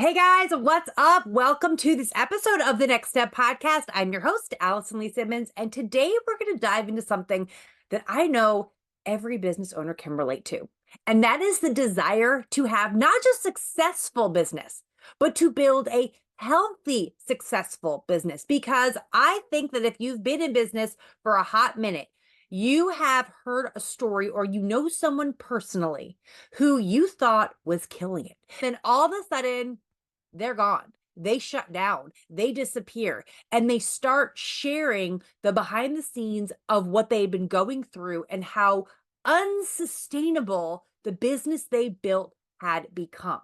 Hey guys, what's up? Welcome to this episode of the Next Step Podcast. I'm your host, Allison Lee Simmons, and today we're going to dive into something that I know every business owner can relate to. And that is the desire to have not just successful business, but to build a healthy, successful business. Because I think that if you've been in business for a hot minute, you have heard a story or you know someone personally who you thought was killing it. Then all of a sudden, they're gone. They shut down, they disappear, and they start sharing the behind the scenes of what they've been going through and how unsustainable the business they built had become.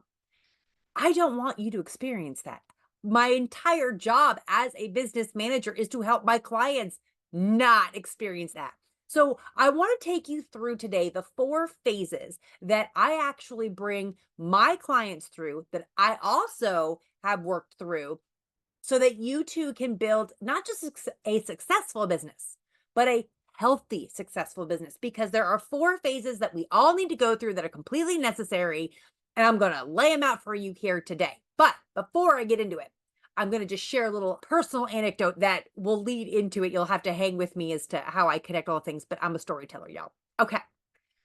I don't want you to experience that. My entire job as a business manager is to help my clients not experience that. So, I want to take you through today the four phases that I actually bring my clients through that I also have worked through so that you too can build not just a successful business, but a healthy, successful business. Because there are four phases that we all need to go through that are completely necessary. And I'm going to lay them out for you here today. But before I get into it, I'm going to just share a little personal anecdote that will lead into it. You'll have to hang with me as to how I connect all things, but I'm a storyteller, y'all. Okay.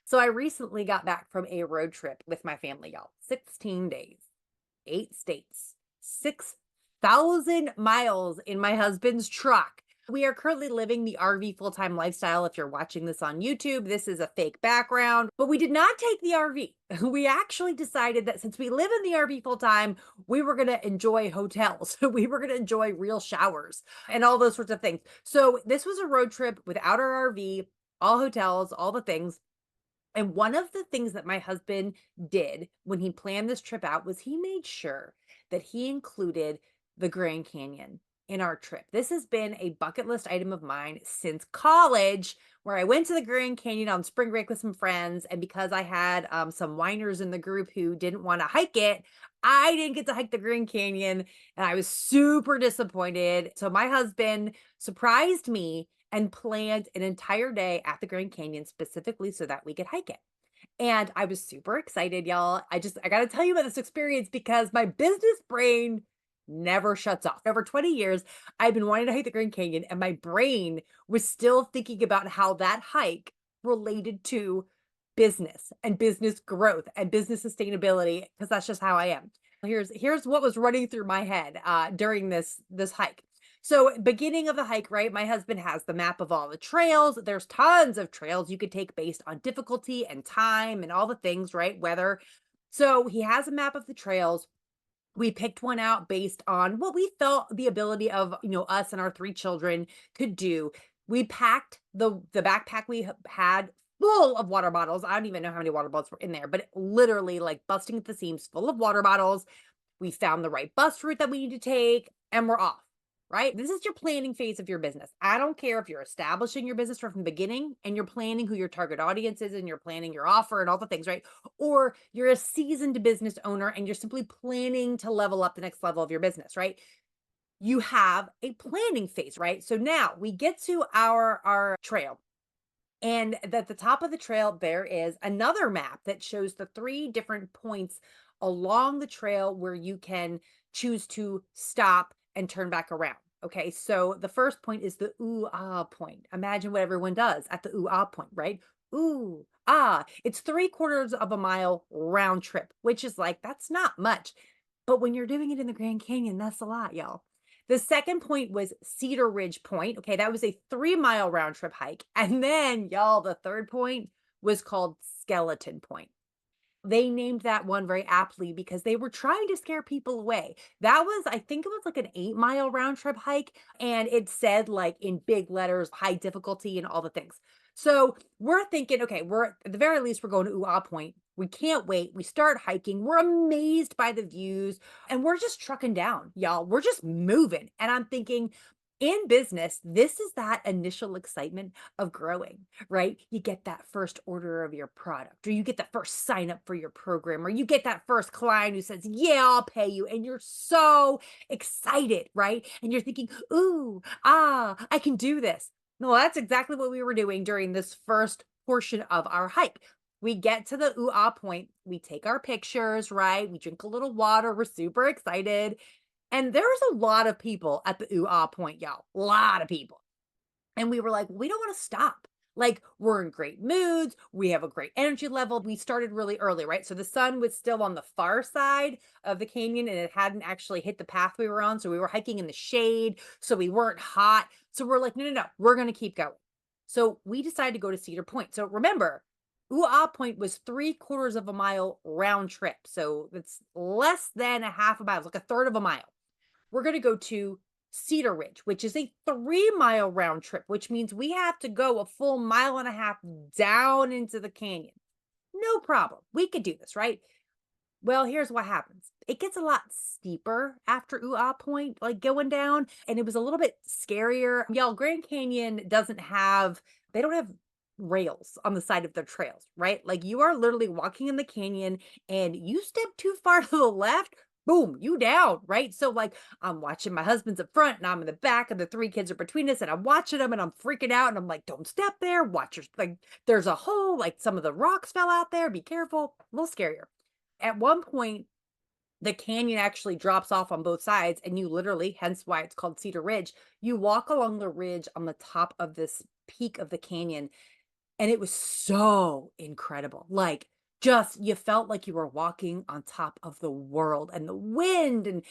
So I recently got back from a road trip with my family, y'all. 16 days, 8 states, 6,000 miles in my husband's truck. We are currently living the RV full-time lifestyle. If you're watching this on YouTube, this is a fake background, but we did not take the RV. We actually decided that since we live in the RV full-time, we were going to enjoy hotels. We were going to enjoy real showers and all those sorts of things. So this was a road trip without our RV, all hotels, all the things. And one of the things that my husband did when he planned this trip out was he made sure that he included the Grand Canyon in our trip. This has been a bucket list item of mine since college, where I went to the Grand Canyon on spring break with some friends. And because I had some whiners in the group who didn't want to hike it, I didn't get to hike the Grand Canyon. And I was super disappointed. So my husband surprised me and planned an entire day at the Grand Canyon specifically so that we could hike it. And I was super excited, y'all. I got to tell you about this experience because my business brain never shuts off. Over 20 years, I've been wanting to hike the Grand Canyon, and my brain was still thinking about how that hike related to business and business growth and business sustainability, because that's just how I am. Here's what was running through my head during this hike. So, beginning of the hike, right? My husband has the map of all the trails. There's tons of trails you could take based on difficulty and time and all the things, right? Weather. So, he has a map of the trails. We picked one out based on what we felt the ability of, us and our three children could do. We packed the backpack we had full of water bottles. I don't even know how many water bottles were in there, but literally like busting at the seams, full of water bottles. We found the right bus route that we need to take, and we're off. Right? This is your planning phase of your business. I don't care if you're establishing your business from the beginning and you're planning who your target audience is and you're planning your offer and all the things, right? Or you're a seasoned business owner and you're simply planning to level up the next level of your business, right? You have a planning phase, right? So now we get to our trail. And at the top of the trail, there is another map that shows the three different points along the trail where you can choose to stop and turn back around. Okay, so the first point is the ooh ah point. Imagine what everyone does at the ooh ah point, right? Ooh ah. It's 3/4 of a mile round trip, which is like, that's not much. But when you're doing it in the Grand Canyon, that's a lot, y'all. The second point was Cedar Ridge Point. Okay, that was a 3-mile round trip hike. And then, y'all, the third point was called Skeleton Point. They named that one very aptly because they were trying to scare people away. I think it was like an 8-mile round trip hike. And it said, like in big letters, high difficulty and all the things. So we're thinking, okay, we're at the very least, we're going to Ooh Ah Point. We can't wait. We start hiking. We're amazed by the views and we're just trucking down, y'all. We're just moving. And I'm thinking, in business, this is that initial excitement of growing, right? You get that first order of your product, or you get that first sign up for your program, or you get that first client who says, yeah, I'll pay you. And you're so excited, right? And you're thinking, ooh, ah, I can do this. No, that's exactly what we were doing during this first portion of our hike. We get to the ooh-ah point. We take our pictures, right? We drink a little water. We're super excited. And there was a lot of people at the ooh-ah point, y'all. A lot of people. And we were like, we don't want to stop. Like, we're in great moods. We have a great energy level. We started really early, right? So the sun was still on the far side of the canyon and it hadn't actually hit the path we were on. So we were hiking in the shade. So we weren't hot. So we're like, no, no, no, we're going to keep going. So we decided to go to Cedar Point. So remember, Ooh Point was 3/4 of a mile round trip. So it's less than a half a mile, it's like a third of a mile. We're going to go to Cedar Ridge, which is a 3-mile round trip, which means we have to go a full mile and a half down into the canyon. No problem. We could do this, right? Well, here's what happens. It gets a lot steeper after Point, like going down, and it was a little bit scarier. Y'all, Grand Canyon they don't have rails on the side of their trails, right? Like you are literally walking in the canyon and you step too far to the left, boom, you down, right? So like I'm watching my husband's up front and I'm in the back and the 3 kids are between us and I'm watching them and I'm freaking out and I'm like, don't step there, watch your, like there's a hole, like some of the rocks fell out there, be careful, a little scarier. At one point, the canyon actually drops off on both sides, and you literally, hence why it's called Cedar Ridge, you walk along the ridge on the top of this peak of the canyon, and it was so incredible. Like, just you felt like you were walking on top of the world and the wind and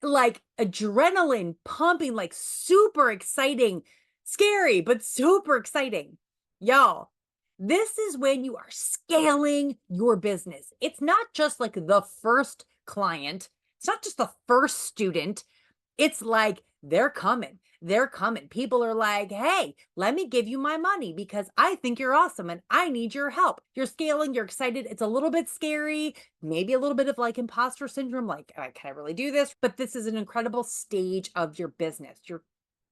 like adrenaline pumping, like super exciting, scary, but super exciting. Y'all, this is when you are scaling your business. It's not just like the first client, it's not just the first student. It's like they're coming. They're coming. People are like, hey, let me give you my money because I think you're awesome and I need your help. You're scaling, you're excited. It's a little bit scary, maybe a little bit of like imposter syndrome, like, can I really do this? But this is an incredible stage of your business. You're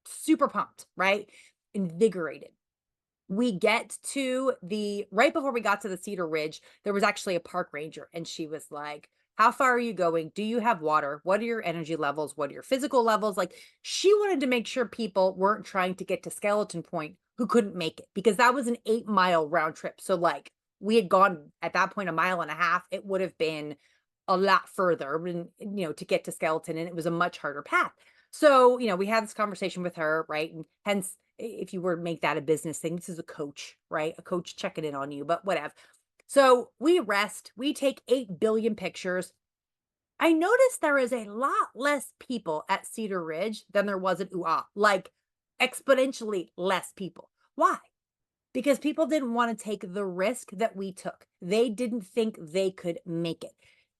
super pumped, right? Invigorated. We get to the right before we got to the Cedar Ridge, there was actually a park ranger, and she was like, how far are you going? Do you have water? What are your energy levels? What are your physical levels? Like, she wanted to make sure people weren't trying to get to Skeleton Point who couldn't make it because that was an 8-mile round trip. So, like, we had gone at that point a mile and a half. It would have been a lot further, to get to Skeleton, and it was a much harder path. So, we had this conversation with her, right? And hence, if you were to make that a business thing, this is a coach, right? A coach checking in on you, but whatever. So we rest, we take 8 billion pictures. I noticed there is a lot less people at Cedar Ridge than there was at UA, like exponentially less people. Why? Because people didn't want to take the risk that we took. They didn't think they could make it.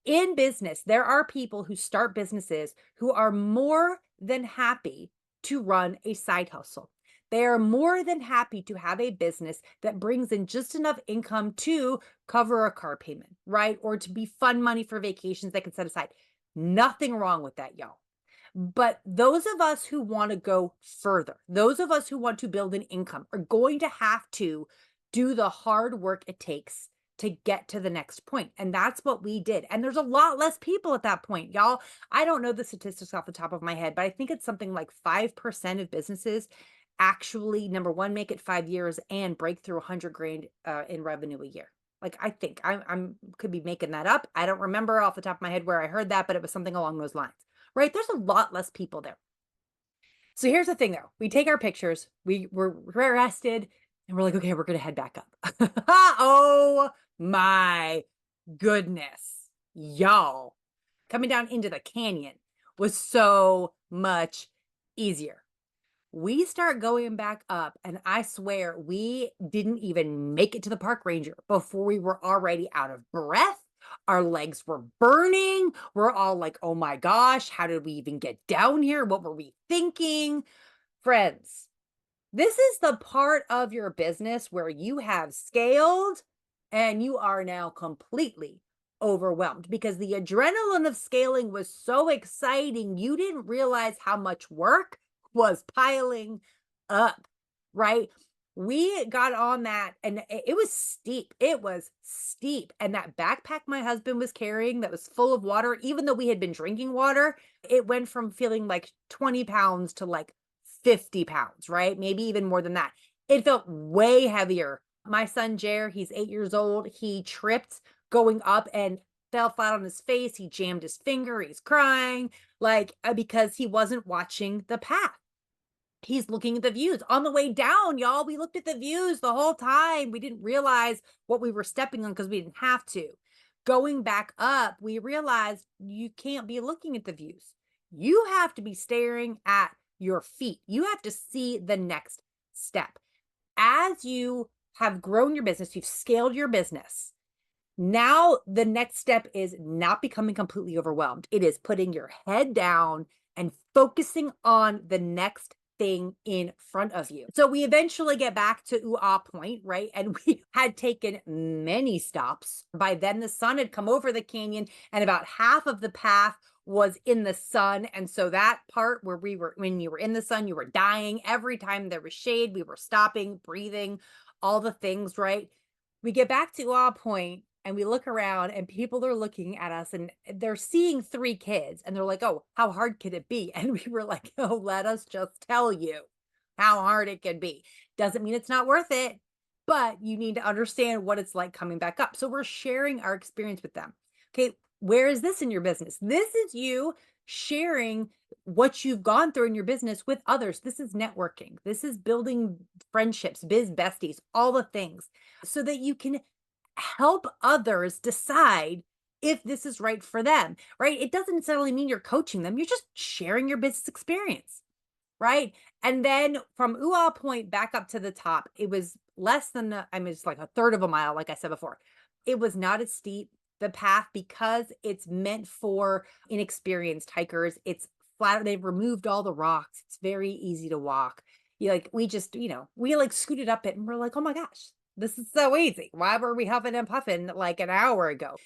In business, there are people who start businesses who are more than happy to run a side hustle. They are more than happy to have a business that brings in just enough income to cover a car payment, right? Or to be fun money for vacations they can set aside. Nothing wrong with that, y'all. But those of us who want to go further, those of us who want to build an income are going to have to do the hard work it takes to get to the next point. And that's what we did. And there's a lot less people at that point, y'all. I don't know the statistics off the top of my head, but I think it's something like 5% of businesses actually, number one, make it 5 years and break through 100 grand in revenue a year. Like, I think I'm could be making that up. I don't remember off the top of my head where I heard that, but it was something along those lines, right? There's a lot less people there. So here's the thing though. We take our pictures, we're rested, and we're like, okay, we're going to head back up. Oh my goodness, y'all. Coming down into the canyon was so much easier. We start going back up, and I swear we didn't even make it to the park ranger before we were already out of breath. Our legs were burning. We're all like, oh my gosh, how did we even get down here? What were we thinking? Friends, this is the part of your business where you have scaled and you are now completely overwhelmed because the adrenaline of scaling was so exciting. You didn't realize how much work was piling up, right? We got on that and it was steep. It was steep. And that backpack my husband was carrying that was full of water, even though we had been drinking water, it went from feeling like 20 pounds to like 50 pounds, right? Maybe even more than that. It felt way heavier My son, Jer, he's 8 years old. He tripped going up and fell flat on his face. He jammed his finger. He's crying because he wasn't watching the path. He's looking at the views on the way down, y'all. We looked at the views the whole time. We didn't realize what we were stepping on because we didn't have to. Going back up, we realized you can't be looking at the views. You have to be staring at your feet. You have to see the next step. As you have grown your business, you've scaled your business. Now, the next step is not becoming completely overwhelmed. It is putting your head down and focusing on the next thing in front of you. So we eventually get back to point, right? And we had taken many stops. By then, the sun had come over the canyon, and about half of the path was in the sun. And so that part where when you were in the sun, you were dying. Every time there was shade, we were stopping, breathing, all the things, right? We get back to point and we look around and people are looking at us and they're seeing 3 kids and they're like, oh, how hard could it be? And we were like, oh, let us just tell you how hard it can be. Doesn't mean it's not worth it, but you need to understand what it's like coming back up. So we're sharing our experience with them. Okay, where is this in your business? This is you sharing what you've gone through in your business with others. This is networking. This is building friendships, biz besties, all the things so that you can help others decide if this is right for them, right? It doesn't necessarily mean you're coaching them. You're just sharing your business experience, right? And then from Point back up to the top, it was less than, it's like a third of a mile, like I said before. It was not as steep, the path, because it's meant for inexperienced hikers. It's flat. They've removed all the rocks. It's very easy to walk. We just, we scooted up it and we're like, oh my gosh, this is so easy. Why were we huffing and puffing like an hour ago?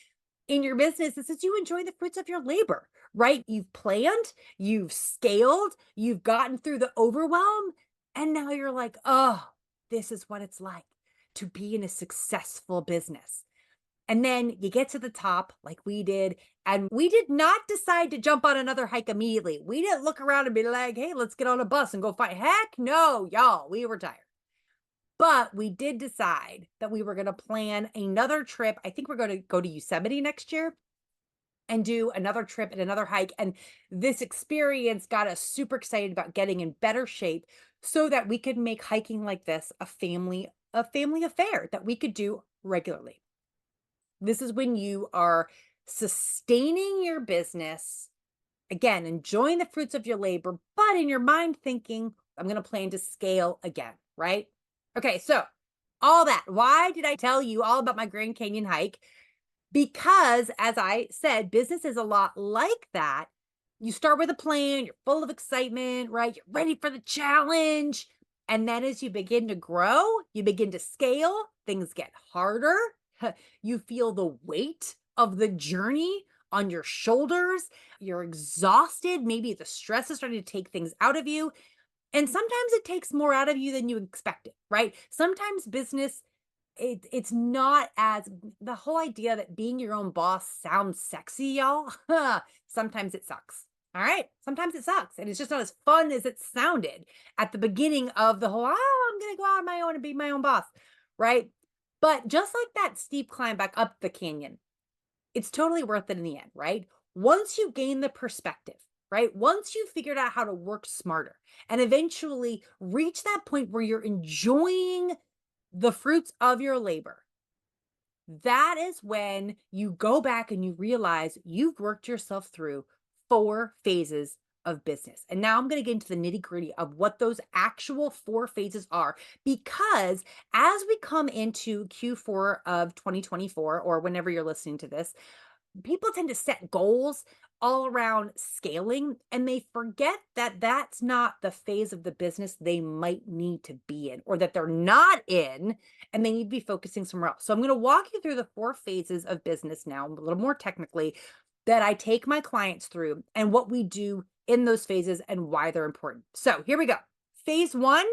In your business, this is you enjoy the fruits of your labor, right? You've planned, you've scaled, you've gotten through the overwhelm, and now you're like, oh, this is what it's like to be in a successful business. And then you get to the top like we did, and we did not decide to jump on another hike immediately. We didn't look around and be like, hey, let's get on a bus and go fight. Heck no, y'all, we were tired. But we did decide that we were going to plan another trip. I think we're going to go to Yosemite next year and do another trip and another hike. And this experience got us super excited about getting in better shape so that we could make hiking like this a family affair that we could do regularly. This is when you are sustaining your business, again, enjoying the fruits of your labor, but in your mind thinking, I'm going to plan to scale again, right? Okay, so all that. Why did I tell you all about my Grand Canyon hike? Because, as I said, business is a lot like that. You start with a plan, you're full of excitement, right? You're ready for the challenge. And then as you begin to grow, you begin to scale, things get harder. You feel the weight of the journey on your shoulders. You're exhausted. Maybe the stress is starting to take things out of you. And sometimes it takes more out of you than you expected, right? Sometimes business, it's not as the whole idea that being your own boss sounds sexy, y'all. Sometimes it sucks. All right. Sometimes it sucks. And it's just not as fun as it sounded at the beginning of the whole, oh, I'm going to go out on my own and be my own boss. Right. But just like that steep climb back up the canyon, it's totally worth it in the end, right? Once you gain the perspective, right? Once you figured out how to work smarter and eventually reach that point where you're enjoying the fruits of your labor, that is when you go back and you realize you've worked yourself through 4 phases of business. And now I'm going to get into the nitty gritty of what those actual 4 phases are, because as we come into Q4 of 2024, or whenever you're listening to this, people tend to set goals all around scaling, and they forget that that's not the phase of the business they might need to be in, or that they're not in, and they need to be focusing somewhere else. So I'm going to walk you through the 4 phases of business now, a little more technically, that I take my clients through and what we do in those phases and why they're important. So here we go. Phase 1,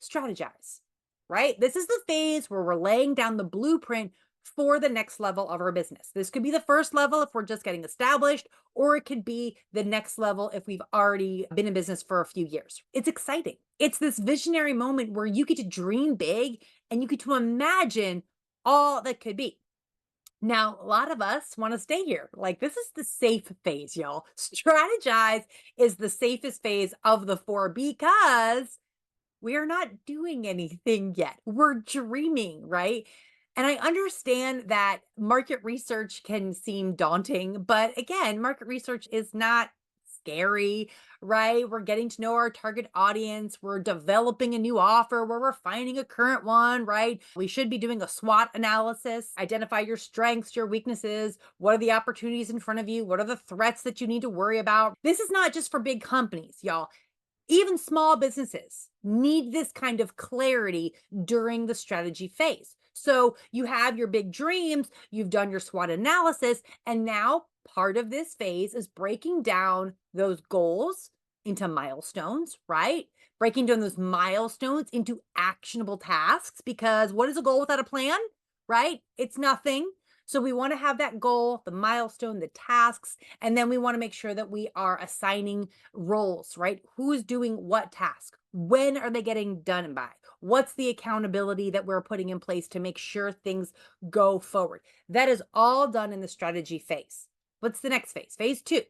strategize, right? This is the phase where we're laying down the blueprint for the next level of our business. This could be the first level if we're just getting established, or it could be the next level if we've already been in business for a few years. It's exciting. It's this visionary moment where you get to dream big and you get to imagine all that could be. Now, a lot of us want to stay here. Like, this is the safe phase, y'all. Strategize is the safest phase of the four because we are not doing anything yet. We're dreaming, right? And I understand that market research can seem daunting, but again, market research is not scary, right? We're getting to know our target audience. We're developing a new offer. We're refining a current one, right? We should be doing a SWOT analysis, identify your strengths, your weaknesses. What are the opportunities in front of you? What are the threats that you need to worry about? This is not just for big companies, y'all. Even small businesses need this kind of clarity during the strategy phase. So you have your big dreams, you've done your SWOT analysis, and now part of this phase is breaking down those goals into milestones, right? Breaking down those milestones into actionable tasks because what is a goal without a plan, right? It's nothing. So we want to have that goal, the milestone, the tasks, and then we want to make sure that we are assigning roles, right? Who's doing what task? When are they getting done by? What's the accountability that we're putting in place to make sure things go forward? That is all done in the strategy phase. What's the next phase? Phase two.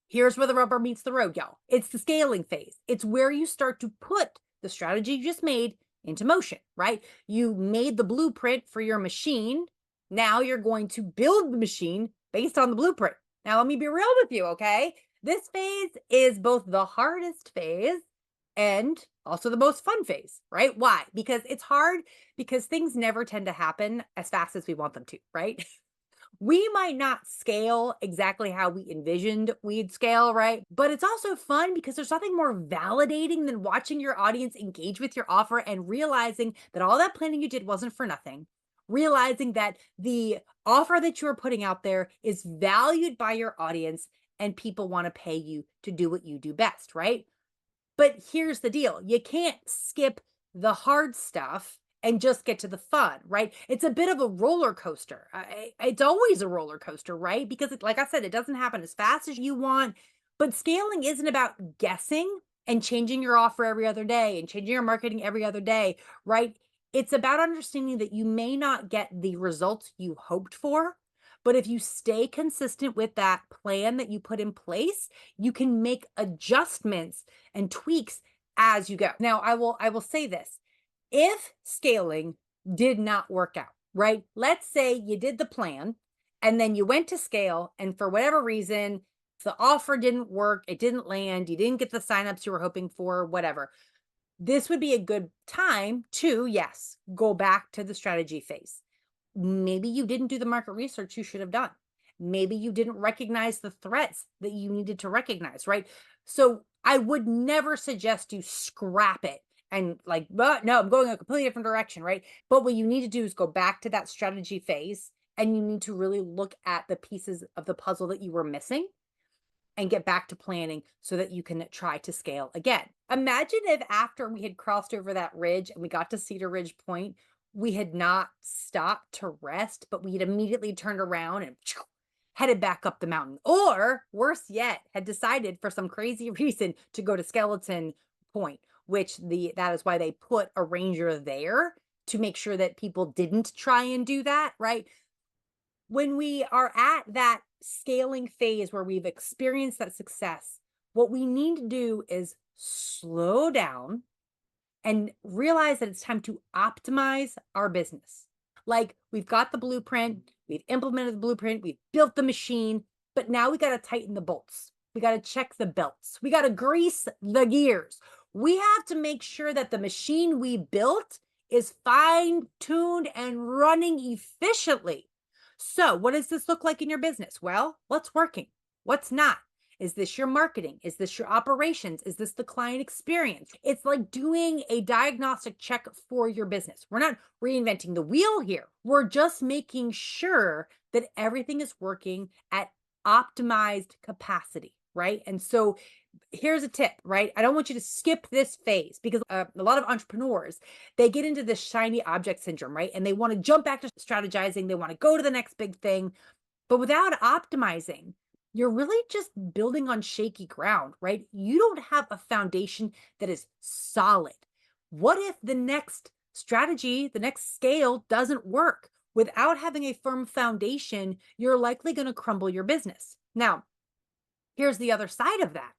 Here's where the rubber meets the road, y'all. It's the scaling phase. It's where you start to put the strategy you just made into motion, right? You made the blueprint for your machine. Now you're going to build the machine based on the blueprint. Now, let me be real with you, okay? This phase is both the hardest phase and also the most fun phase, right? Why? Because it's hard because things never tend to happen as fast as we want them to, right? We might not scale exactly how we envisioned we'd scale, right? But it's also fun because there's nothing more validating than watching your audience engage with your offer and realizing that all that planning you did wasn't for nothing. Realizing that the offer that you're putting out there is valued by your audience and people want to pay you to do what you do best, right? But here's the deal. You can't skip the hard stuff and just get to the fun, right? It's a bit of a roller coaster. It's always a roller coaster, right? Because like I said, it doesn't happen as fast as you want, but scaling isn't about guessing and changing your offer every other day and changing your marketing every other day, right? It's about understanding that you may not get the results you hoped for, but if you stay consistent with that plan that you put in place, you can make adjustments and tweaks as you go. Now, I will say this. If scaling did not work out, right? Let's say you did the plan and then you went to scale and for whatever reason, the offer didn't work, it didn't land, you didn't get the signups you were hoping for, whatever. This would be a good time to, yes, go back to the strategy phase. Maybe you didn't do the market research you should have done. Maybe you didn't recognize the threats that you needed to recognize, right? So I would never suggest you scrap it and like, but no, I'm going a completely different direction, right? But what you need to do is go back to that strategy phase and you need to really look at the pieces of the puzzle that you were missing and get back to planning so that you can try to scale again. Imagine if after we had crossed over that ridge and we got to Cedar Ridge Point, we had not stopped to rest, but we had immediately turned around and headed back up the mountain. Or worse yet, had decided for some crazy reason to go to Skeleton Point, which that is why they put a ranger there to make sure that people didn't try and do that, right? When we are at that scaling phase where we've experienced that success, what we need to do is slow down and realize that it's time to optimize our business. Like we've got the blueprint, we've implemented the blueprint, we've built the machine, but now we got to tighten the bolts. We got to check the belts. We got to grease the gears. We have to make sure that the machine we built is fine-tuned and running efficiently. So what does this look like in your business? Well, what's working? What's not? Is this your marketing? Is this your operations? Is this the client experience? It's like doing a diagnostic check for your business. We're not reinventing the wheel here. We're just making sure that everything is working at optimized capacity, right? And so Here's a tip, right? I don't want you to skip this phase because a lot of entrepreneurs, they get into this shiny object syndrome, right? And they want to jump back to strategizing. They want to go to the next big thing. But without optimizing, you're really just building on shaky ground, right? You don't have a foundation that is solid. What if the next strategy, the next scale doesn't work? Without having a firm foundation, you're likely going to crumble your business. Now, here's the other side of that.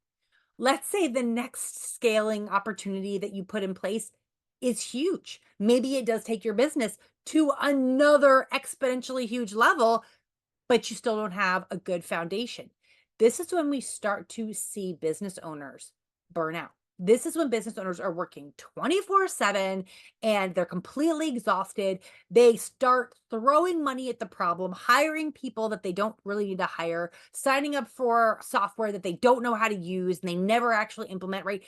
Let's say the next scaling opportunity that you put in place is huge. Maybe it does take your business to another exponentially huge level, but you still don't have a good foundation. This is when we start to see business owners burn out. This is when business owners are working 24/7 and they're completely exhausted. They start throwing money at the problem, hiring people that they don't really need to hire, signing up for software that they don't know how to use and they never actually implement, right?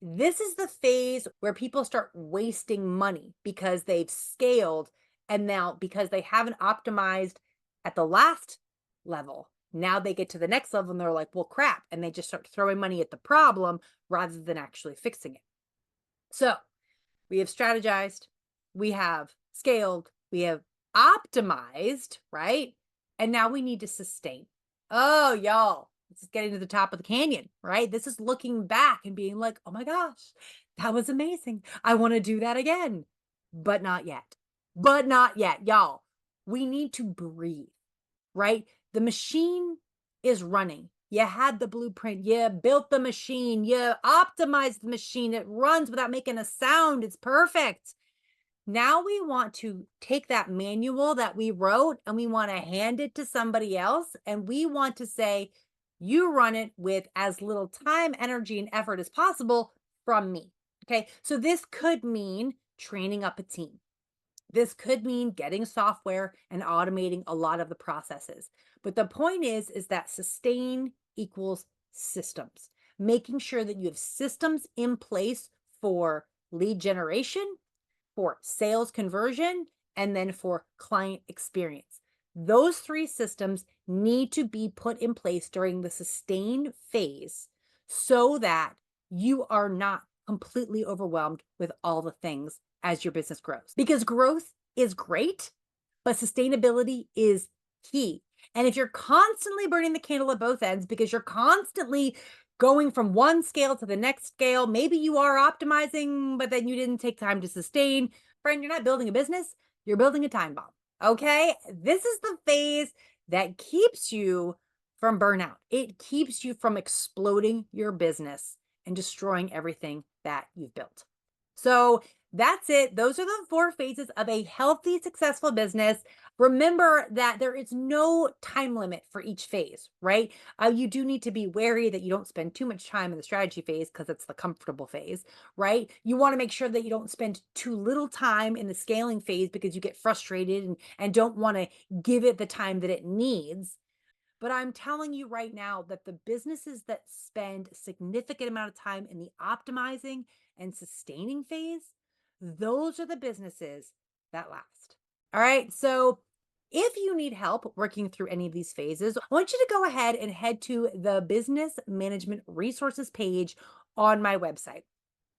This is the phase where people start wasting money because they've scaled and now because they haven't optimized at the last level. Now they get to the next level and they're like, well, crap. And they just start throwing money at the problem rather than actually fixing it. So we have strategized, we have scaled, we have optimized, right? And now we need to sustain. Oh, y'all, this is getting to the top of the canyon, right? This is looking back and being like, oh my gosh, that was amazing. I want to do that again, but not yet. But not yet, y'all. We need to breathe, right? The machine is running. You had the blueprint, you built the machine, you optimized the machine. It runs without making a sound. It's perfect. Now we want to take that manual that we wrote and we want to hand it to somebody else. And we want to say, you run it with as little time, energy, and effort as possible from me. Okay. So this could mean training up a team. This could mean getting software and automating a lot of the processes. But the point is that sustain equals systems, making sure that you have systems in place for lead generation, for sales conversion, and then for client experience. Those three systems need to be put in place during the sustain phase so that you are not completely overwhelmed with all the things as your business grows. Because growth is great, but sustainability is key. And if you're constantly burning the candle at both ends because you're constantly going from one scale to the next scale, maybe you are optimizing, but then you didn't take time to sustain. Friend, you're not building a business, you're building a time bomb. Okay. This is the phase that keeps you from burnout. It keeps you from exploding your business and destroying everything that you've built. So that's it. Those are the 4 phases of a healthy, successful business. Remember that there is no time limit for each phase, right? You do need to be wary that you don't spend too much time in the strategy phase because it's the comfortable phase, right? You want to make sure that you don't spend too little time in the scaling phase because you get frustrated and don't want to give it the time that it needs. But I'm telling you right now that the businesses that spend a significant amount of time in the optimizing and sustaining phase, those are the businesses that last. All right. So if you need help working through any of these phases, I want you to go ahead and head to the business management resources page on my website.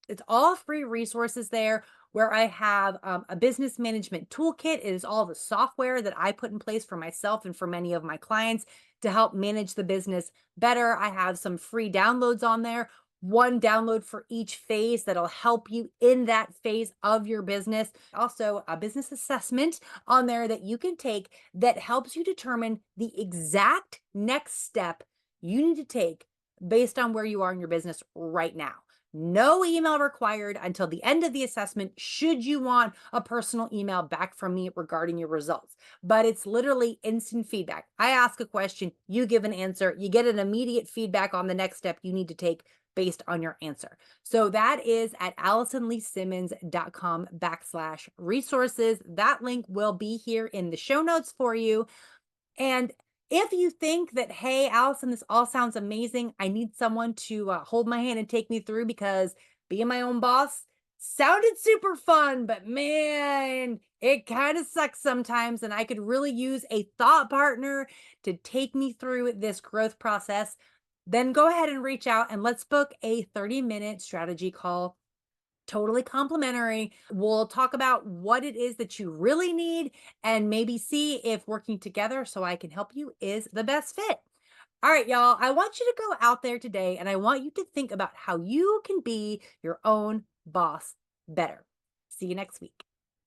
It's all free resources there where I have a business management toolkit. It is all the software that I put in place for myself and for many of my clients to help manage the business better. I have some free downloads on there, one download for each phase that'll help you in that phase of your business. Also, a business assessment on there that you can take that helps you determine the exact next step you need to take based on where you are in your business right now. No email required until the end of the assessment, should you want a personal email back from me regarding your results. But it's literally instant feedback. I ask a question, you give an answer, you get an immediate feedback on the next step you need to take based on your answer. So that is at AllisonLeeSimmons.com/resources. That link will be here in the show notes for you. And if you think that, hey, Allison, this all sounds amazing, I need someone to hold my hand and take me through because being my own boss sounded super fun, but man, it kind of sucks sometimes. And I could really use a thought partner to take me through this growth process. then go ahead and reach out and let's book a 30-minute strategy call. Totally complimentary. We'll talk about what it is that you really need and maybe see if working together so I can help you is the best fit. All right, y'all. I want you to go out there today and I want you to think about how you can be your own boss better. See you next week.